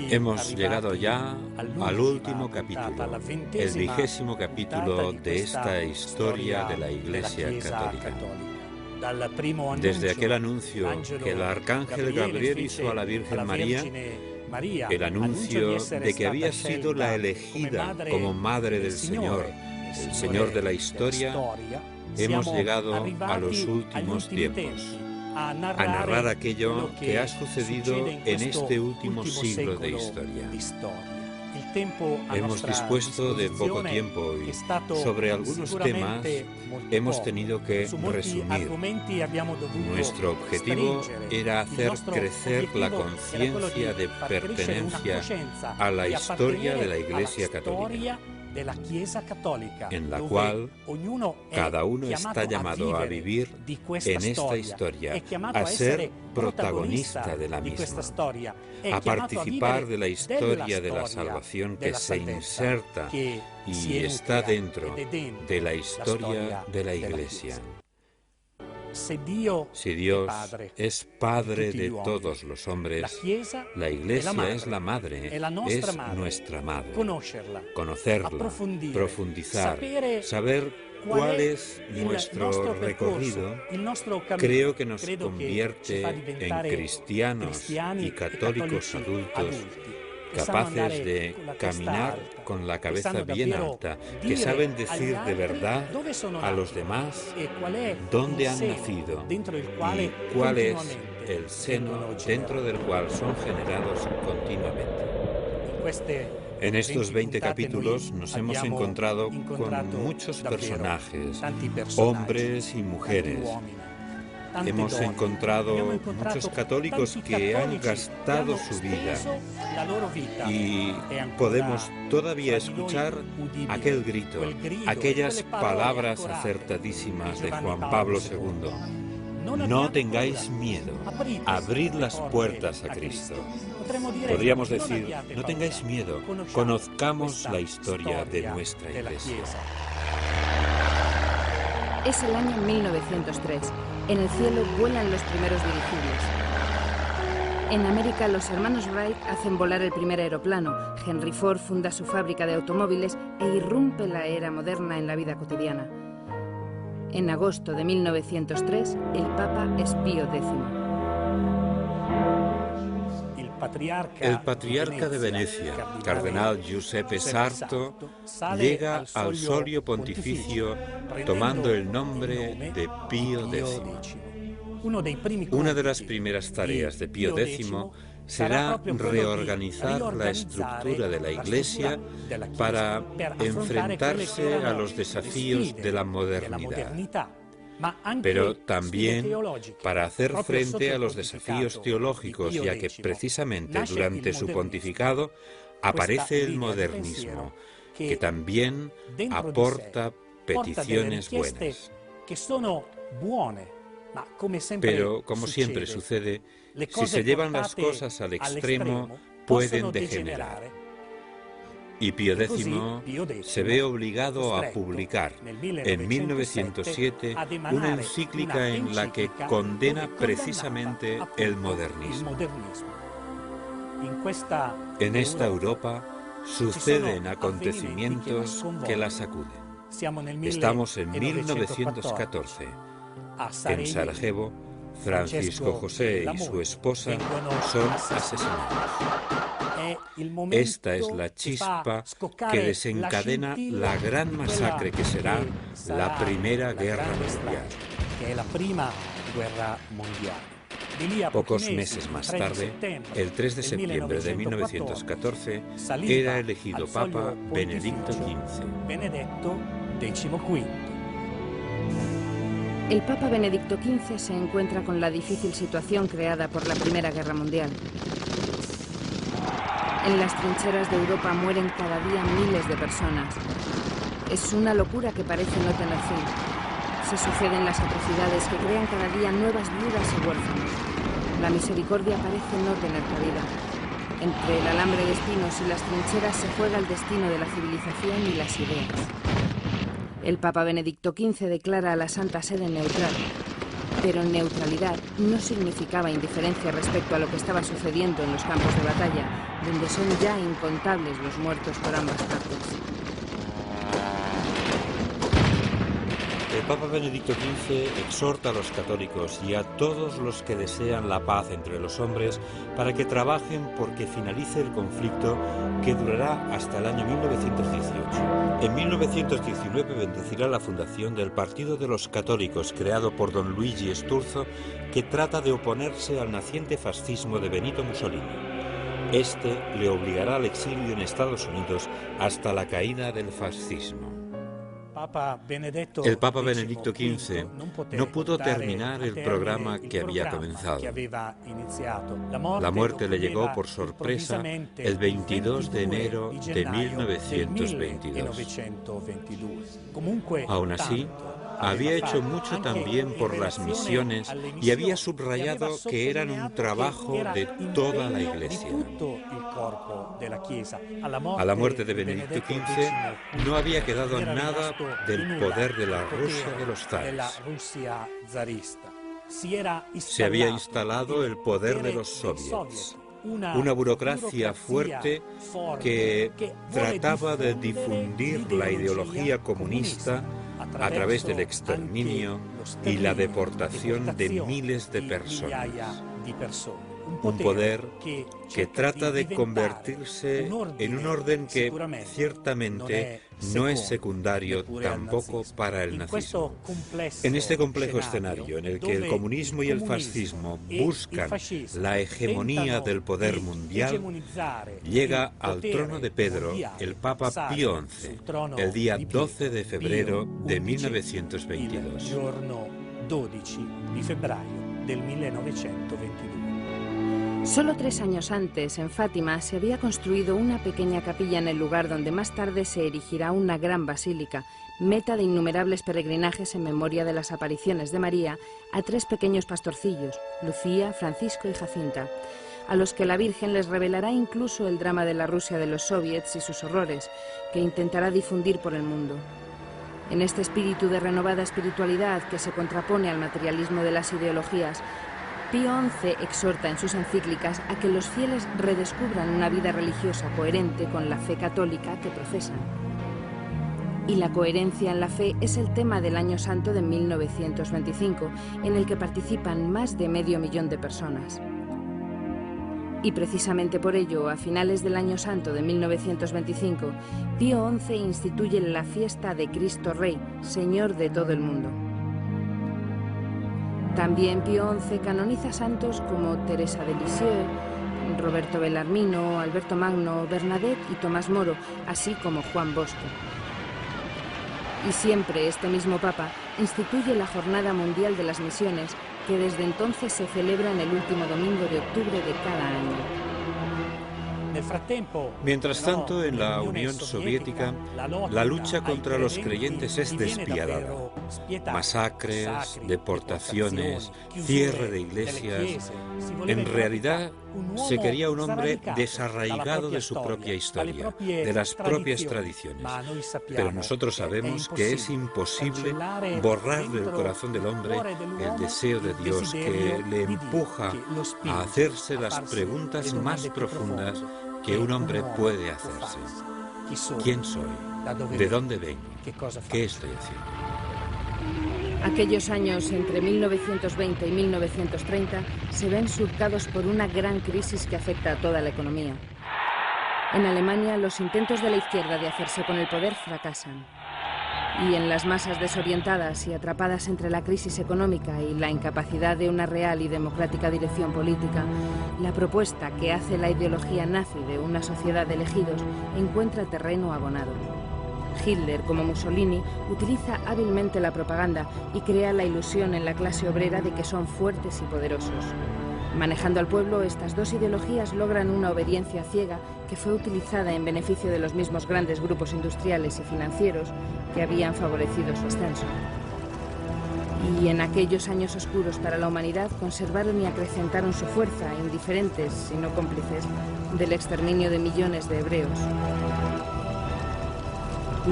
Hemos llegado ya al último capítulo, el 20º capítulo de esta historia de la Iglesia Católica. Desde aquel anuncio que el arcángel Gabriel hizo a la Virgen María, el anuncio de que había sido la elegida como Madre del Señor, el Señor de la historia, hemos llegado a los últimos tiempos, a narrar aquello que ha sucedido en este último siglo de historia. Hemos dispuesto de poco tiempo y sobre algunos temas hemos tenido que resumir. Nuestro objetivo era hacer crecer la conciencia de pertenencia a la historia de la Iglesia Católica, en la cual cada uno está llamado a vivir en esta historia, a ser protagonista de la misma, a participar de la historia de la salvación que se inserta y está dentro de la historia de la Iglesia. Si Dios es Padre de todos los hombres, la Iglesia es la Madre, es nuestra Madre. Conocerla, profundizar, saber cuál es nuestro recorrido, creo que nos convierte en cristianos y católicos adultos, capaces de caminar con la cabeza bien alta, que saben decir de verdad a los demás dónde han nacido y cuál es el seno dentro del cual son generados continuamente. En estos 20 capítulos nos hemos encontrado con muchos personajes, hombres y mujeres. Hemos encontrado muchos católicos que han gastado su vida y podemos todavía escuchar aquel grito, aquellas palabras acertadísimas de Juan Pablo II. No tengáis miedo, abrid las puertas a Cristo. Podríamos decir, no tengáis miedo, conozcamos la historia de nuestra Iglesia. Es el año 1903. En el cielo vuelan los primeros dirigibles. En América, los hermanos Wright hacen volar el primer aeroplano. Henry Ford funda su fábrica de automóviles e irrumpe la era moderna en la vida cotidiana. En agosto de 1903, el Papa es Pío X. El patriarca de Venecia, cardenal Giuseppe Sarto, llega al solio pontificio tomando el nombre de Pío X. Una de las primeras tareas de Pío X será reorganizar la estructura de la Iglesia para enfrentarse a los desafíos de la modernidad, pero también para hacer frente a los desafíos teológicos, ya que precisamente durante su pontificado aparece el modernismo, que también aporta peticiones buenas. Pero, como siempre sucede, si se llevan las cosas al extremo, pueden degenerar. Y Pío X se ve obligado a publicar en 1907 una encíclica en la que condena precisamente el modernismo. En esta Europa suceden acontecimientos que la sacuden. Estamos en 1914. En Sarajevo, Francisco José y su esposa son asesinados. Esta es la chispa que desencadena la gran masacre que será la Primera Guerra Mundial. Pocos meses más tarde, el 3 de septiembre de 1914, era elegido Papa Benedicto XV. El Papa Benedicto XV se encuentra con la difícil situación creada por la Primera Guerra Mundial. En las trincheras de Europa mueren cada día miles de personas. Es una locura que parece no tener fin. Se suceden las atrocidades que crean cada día nuevas viudas y huérfanos. La misericordia parece no tener cabida. Entre el alambre de espinos y las trincheras se juega el destino de la civilización y las ideas. El Papa Benedicto XV declara a la Santa Sede neutral, pero neutralidad no significaba indiferencia respecto a lo que estaba sucediendo en los campos de batalla, donde son ya incontables los muertos por ambas partes. El Papa Benedicto XV exhorta a los católicos y a todos los que desean la paz entre los hombres para que trabajen porque finalice el conflicto que durará hasta el año 1918. En 1919 bendecirá la fundación del Partido de los Católicos, creado por don Luigi Sturzo, que trata de oponerse al naciente fascismo de Benito Mussolini. Este le obligará al exilio en Estados Unidos hasta la caída del fascismo. El Papa Benedicto XV no pudo terminar el programa que había comenzado. La muerte le llegó por sorpresa el 22 de enero de 1922. Aún así, había hecho mucho también por las misiones y había subrayado que eran un trabajo de toda la Iglesia. A la muerte de Benedicto XV no había quedado nada del poder de la Rusia de los zares. Se había instalado el poder de los soviets, una burocracia fuerte que trataba de difundir la ideología comunista a través del exterminio y la deportación de miles de personas. Un poder que trata de convertirse en un orden que ciertamente no es secundario tampoco para el nazismo. En este complejo escenario en el que el comunismo y el fascismo buscan la hegemonía del poder mundial, llega al trono de Pedro el Papa Pío XI, el día 12 de febrero de 1922. Solo 3 años antes, en Fátima, se había construido una pequeña capilla en el lugar donde más tarde se erigirá una gran basílica, meta de innumerables peregrinajes en memoria de las apariciones de María a 3 pequeños pastorcillos, Lucía, Francisco y Jacinta, a los que la Virgen les revelará incluso el drama de la Rusia de los soviets y sus horrores, que intentará difundir por el mundo. En este espíritu de renovada espiritualidad que se contrapone al materialismo de las ideologías, Pío XI exhorta en sus encíclicas a que los fieles redescubran una vida religiosa coherente con la fe católica que profesan. Y la coherencia en la fe es el tema del Año Santo de 1925, en el que participan más de 500.000 de personas. Y precisamente por ello, a finales del Año Santo de 1925, Pío XI instituye la fiesta de Cristo Rey, Señor de todo el mundo. También Pío XI canoniza santos como Teresa de Lisieux, Roberto Bellarmino, Alberto Magno, Bernadette y Tomás Moro, así como Juan Bosco. Y siempre este mismo Papa instituye la Jornada Mundial de las Misiones, que desde entonces se celebra en el último domingo de octubre de cada año. Mientras tanto, en la Unión Soviética, la lucha contra los creyentes es despiadada. Masacres, deportaciones, cierre de iglesias. En realidad, se quería un hombre desarraigado de su propia historia, de las propias tradiciones. Pero nosotros sabemos que es imposible borrar del corazón del hombre el deseo de Dios que le empuja a hacerse las preguntas más profundas que un hombre puede hacerse. ¿Quién soy? ¿De dónde vengo? ¿Qué estoy haciendo? Aquellos años entre 1920 y 1930 se ven surcados por una gran crisis que afecta a toda la economía. En Alemania, los intentos de la izquierda de hacerse con el poder fracasan. Y en las masas desorientadas y atrapadas entre la crisis económica y la incapacidad de una real y democrática dirección política, la propuesta que hace la ideología nazi de una sociedad de elegidos encuentra terreno abonado. Hitler, como Mussolini, utiliza hábilmente la propaganda y crea la ilusión en la clase obrera de que son fuertes y poderosos. Manejando al pueblo, estas dos ideologías logran una obediencia ciega que fue utilizada en beneficio de los mismos grandes grupos industriales y financieros que habían favorecido su ascenso. Y en aquellos años oscuros para la humanidad conservaron y acrecentaron su fuerza, indiferentes, si no cómplices, del exterminio de millones de hebreos.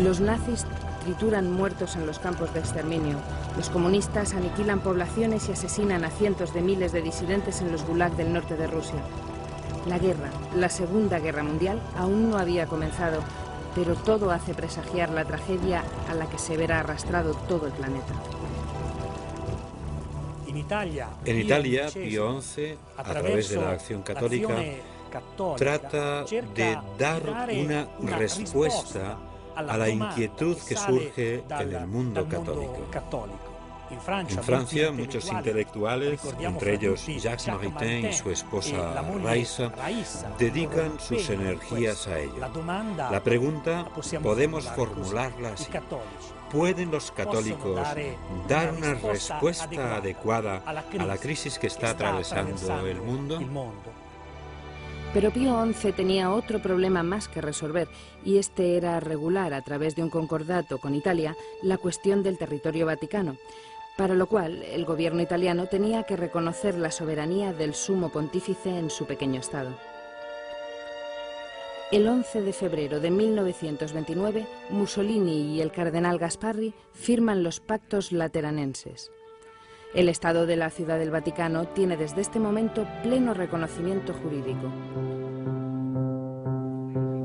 Los nazis trituran muertos en los campos de exterminio. Los comunistas aniquilan poblaciones y asesinan a cientos de miles de disidentes en los gulag del norte de Rusia. La guerra, la Segunda Guerra Mundial, aún no había comenzado, pero todo hace presagiar la tragedia a la que se verá arrastrado todo el planeta. En Italia, Pío XI, a través de la Acción Católica, trata de dar una respuesta a la inquietud que surge en el mundo católico. En Francia, muchos intelectuales, entre ellos Jacques Maritain y su esposa Raissa, dedican sus energías a ello. La pregunta podemos formularla así: ¿pueden los católicos dar una respuesta adecuada a la crisis que está atravesando el mundo? Pero Pío XI tenía otro problema más que resolver, y este era regular a través de un concordato con Italia la cuestión del territorio vaticano, para lo cual el gobierno italiano tenía que reconocer la soberanía del sumo pontífice en su pequeño estado. El 11 de febrero de 1929, Mussolini y el cardenal Gasparri firman los Pactos Lateranenses. El Estado de la Ciudad del Vaticano tiene desde este momento pleno reconocimiento jurídico.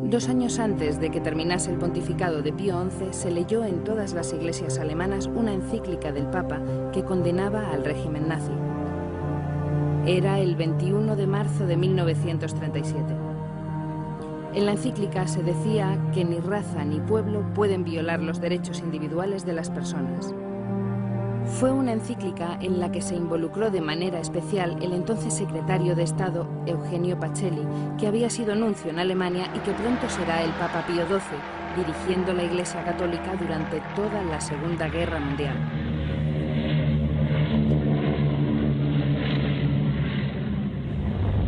2 años antes de que terminase el pontificado de Pío XI, se leyó en todas las iglesias alemanas una encíclica del Papa que condenaba al régimen nazi. Era el 21 de marzo de 1937. En la encíclica se decía que ni raza ni pueblo pueden violar los derechos individuales de las personas. Fue una encíclica en la que se involucró de manera especial el entonces secretario de Estado Eugenio Pacelli, que había sido nuncio en Alemania y que pronto será el Papa Pío XII, dirigiendo la Iglesia Católica durante toda la Segunda Guerra Mundial.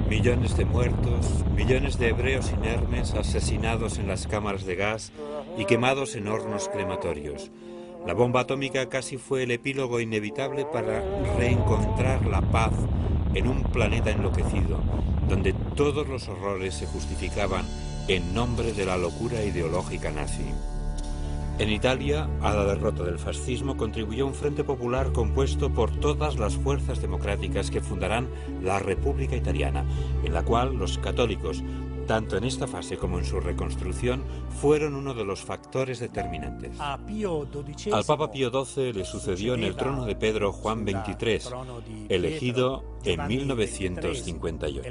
Millones de muertos, millones de hebreos inermes asesinados en las cámaras de gas y quemados en hornos crematorios. La bomba atómica casi fue el epílogo inevitable para reencontrar la paz en un planeta enloquecido, donde todos los horrores se justificaban en nombre de la locura ideológica nazi. En Italia, a la derrota del fascismo contribuyó un frente popular compuesto por todas las fuerzas democráticas que fundarán la República Italiana, en la cual los católicos, tanto en esta fase como en su reconstrucción, fueron uno de los factores determinantes. Al Papa Pío XII le sucedió en el trono de Pedro Juan XXIII, elegido en 1958.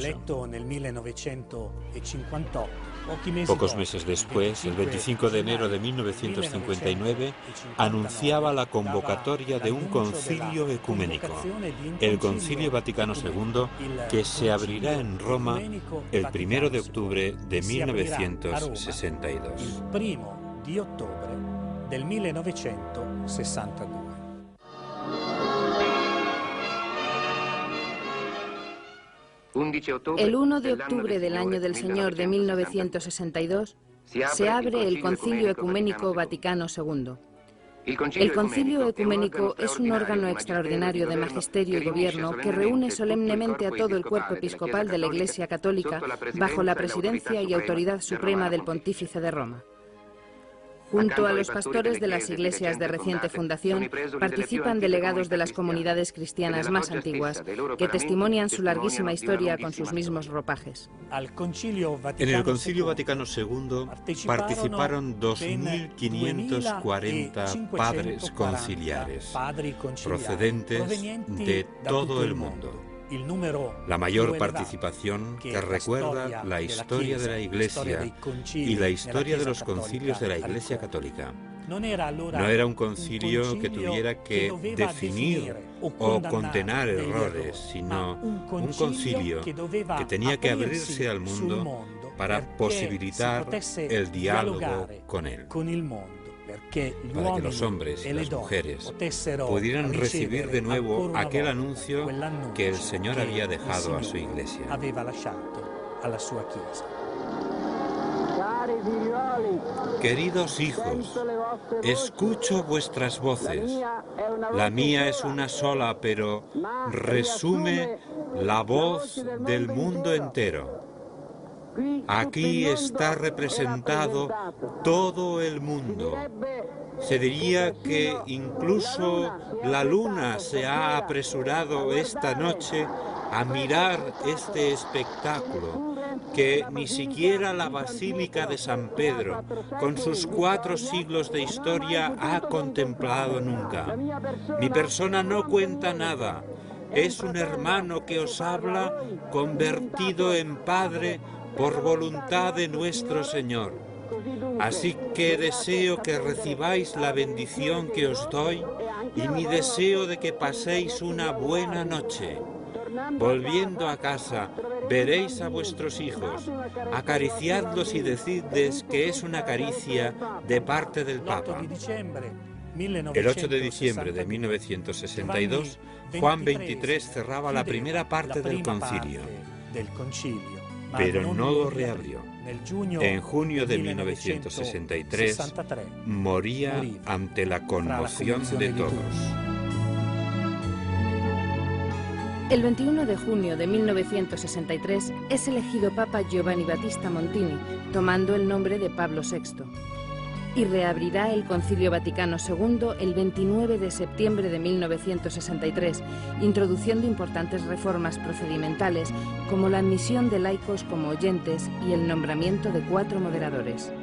Pocos meses después, el 25 de enero de 1959, anunciaba la convocatoria de un concilio ecuménico, el Concilio Vaticano II, que se abrirá en Roma el 1 de octubre de 1962. El 1 de octubre del 1962. El 1 de octubre del año del Señor de 1962 se abre el Concilio Ecuménico Vaticano II. El Concilio Ecuménico es un órgano extraordinario de magisterio y gobierno que reúne solemnemente a todo el cuerpo episcopal de la Iglesia Católica bajo la presidencia y autoridad suprema del Pontífice de Roma. Junto a los pastores de las iglesias de reciente fundación, participan delegados de las comunidades cristianas más antiguas, que testimonian su larguísima historia con sus mismos ropajes. En el Concilio Vaticano II participaron 2.540 padres conciliares, procedentes de todo el mundo. La mayor participación que recuerda la historia de la Iglesia y la historia de los concilios de la Iglesia Católica. No era un concilio que tuviera que definir o condenar errores, sino un concilio que tenía que abrirse al mundo para posibilitar el diálogo con él, para que los hombres y las mujeres pudieran recibir de nuevo aquel anuncio que el Señor había dejado a su Iglesia. Queridos hijos, escucho vuestras voces. La mía es una sola, pero resume la voz del mundo entero. Aquí está representado todo el mundo. Se diría que incluso la luna se ha apresurado esta noche a mirar este espectáculo que ni siquiera la Basílica de San Pedro, con sus 4 siglos de historia, ha contemplado nunca. Mi persona no cuenta nada. Es un hermano que os habla, convertido en padre por voluntad de nuestro Señor. Así que deseo que recibáis la bendición que os doy y mi deseo de que paséis una buena noche. Volviendo a casa, veréis a vuestros hijos, acariciadlos y decidles que es una caricia de parte del Papa. El 8 de diciembre de 1962, Juan XXIII cerraba la primera parte del concilio, pero no lo reabrió. En junio de 1963 moría ante la conmoción de todos. El 21 de junio de 1963 es elegido Papa Giovanni Battista Montini, tomando el nombre de Pablo VI. Y reabrirá el Concilio Vaticano II el 29 de septiembre de 1963, introduciendo importantes reformas procedimentales como la admisión de laicos como oyentes y el nombramiento de 4 moderadores.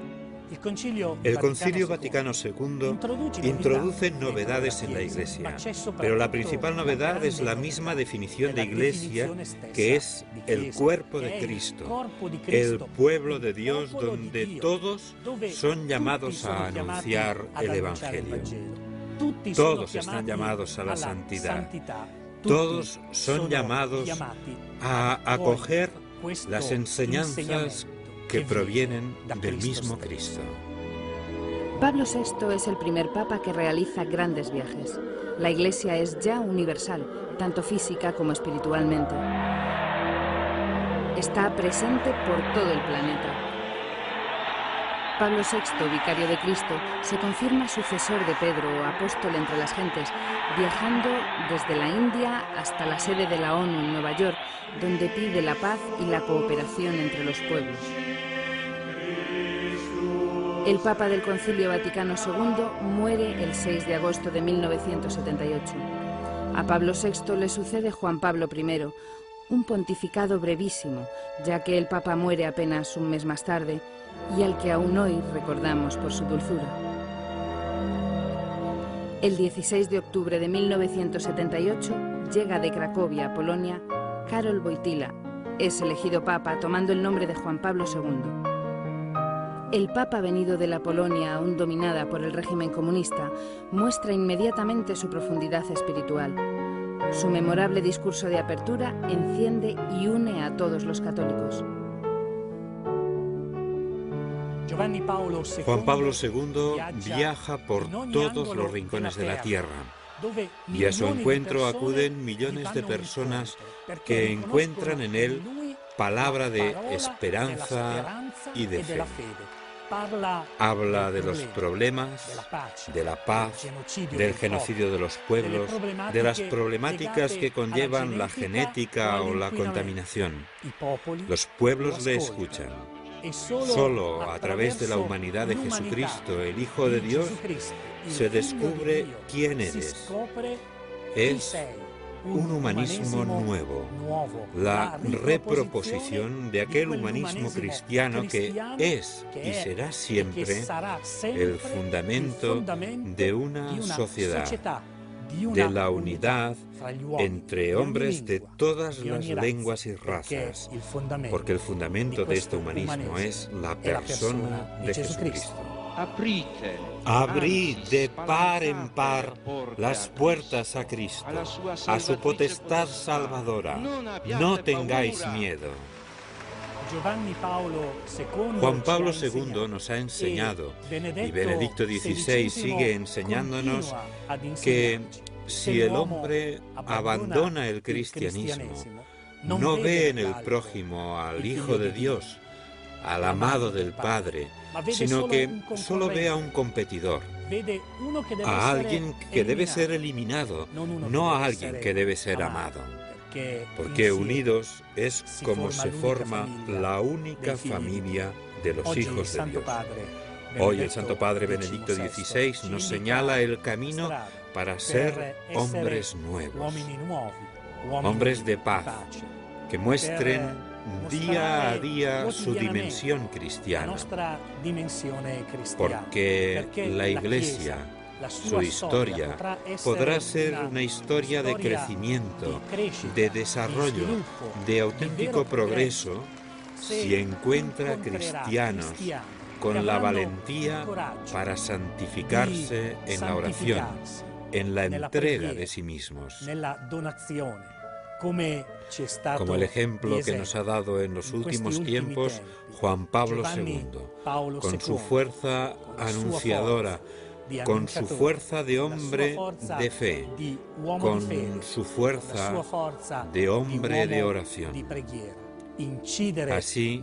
El Concilio Vaticano II introduce novedades en la Iglesia, pero la principal novedad es la misma definición de Iglesia, que es el cuerpo de Cristo, el pueblo de Dios donde todos son llamados a anunciar el Evangelio. Todos están llamados a la santidad. Todos son llamados a acoger las enseñanzas que provienen del mismo Cristo. Pablo VI es el primer papa que realiza grandes viajes. La Iglesia es ya universal, tanto física como espiritualmente. Está presente por todo el planeta. Pablo VI, vicario de Cristo, se confirma sucesor de Pedro, apóstol entre las gentes, viajando desde la India hasta la sede de la ONU en Nueva York, donde pide la paz y la cooperación entre los pueblos. El Papa del Concilio Vaticano II muere el 6 de agosto de 1978. A Pablo VI le sucede Juan Pablo I, un pontificado brevísimo, ya que el Papa muere apenas un mes más tarde y al que aún hoy recordamos por su dulzura. El 16 de octubre de 1978 llega de Cracovia, Polonia, Karol Wojtyła. Es elegido Papa tomando el nombre de Juan Pablo II. El Papa venido de la Polonia aún dominada por el régimen comunista muestra inmediatamente su profundidad espiritual. Su memorable discurso de apertura enciende y une a todos los católicos. Juan Pablo II viaja por todos los rincones de la tierra, y a su encuentro acuden millones de personas que encuentran en él palabra de esperanza y de fe. Habla de los problemas, de la paz, del genocidio de los pueblos, de las problemáticas que conllevan la genética o la contaminación. Los pueblos le escuchan. Solo a través de la humanidad de Jesucristo, el Hijo de Dios, se descubre quién eres. Es un humanismo nuevo, la reproposición de aquel humanismo cristiano que es y será siempre el fundamento de una sociedad, de la unidad entre hombres de todas las lenguas y razas, porque el fundamento de este humanismo es la persona de Jesucristo. Abrid de par en par las puertas a Cristo, a su potestad salvadora. No tengáis miedo. Juan Pablo II nos ha enseñado, y Benedicto XVI sigue enseñándonos, que si el hombre abandona el cristianismo, no ve en el prójimo al Hijo de Dios, al amado del Padre, sino que solo ve a un competidor, a alguien que debe ser eliminado, no a alguien que debe ser amado. Porque unidos es como se forma la única familia de los hijos de Dios. Hoy el Santo Padre Benedicto XVI nos señala el camino para ser hombres nuevos, hombres de paz, que muestren día a día su dimensión cristiana, porque la Iglesia, su historia, podrá ser una historia de crecimiento, de desarrollo, de auténtico progreso, si encuentra cristianos con la valentía para santificarse en la oración, en la entrega de sí mismos. Como el ejemplo que nos ha dado en los últimos tiempos Juan Pablo II, con su fuerza anunciadora, con su fuerza de hombre de fe, con su fuerza de hombre de oración. Así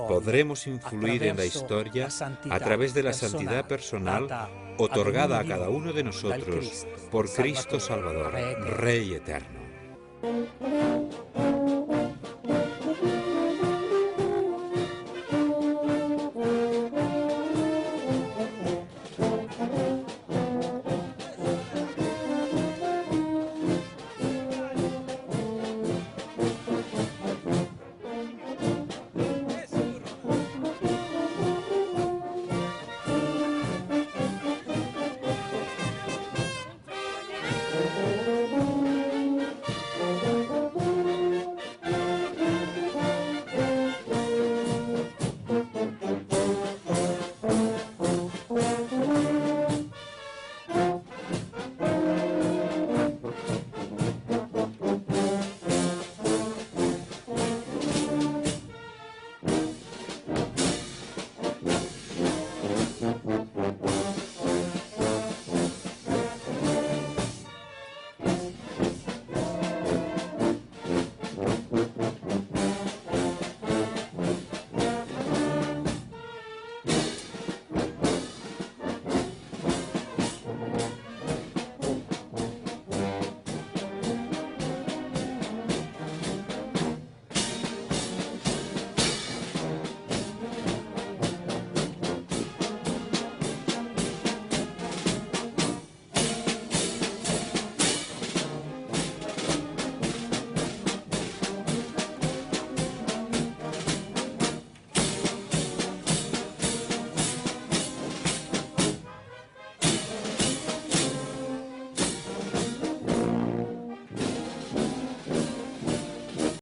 podremos influir en la historia a través de la santidad personal otorgada a cada uno de nosotros por Cristo Salvador, Rey eterno.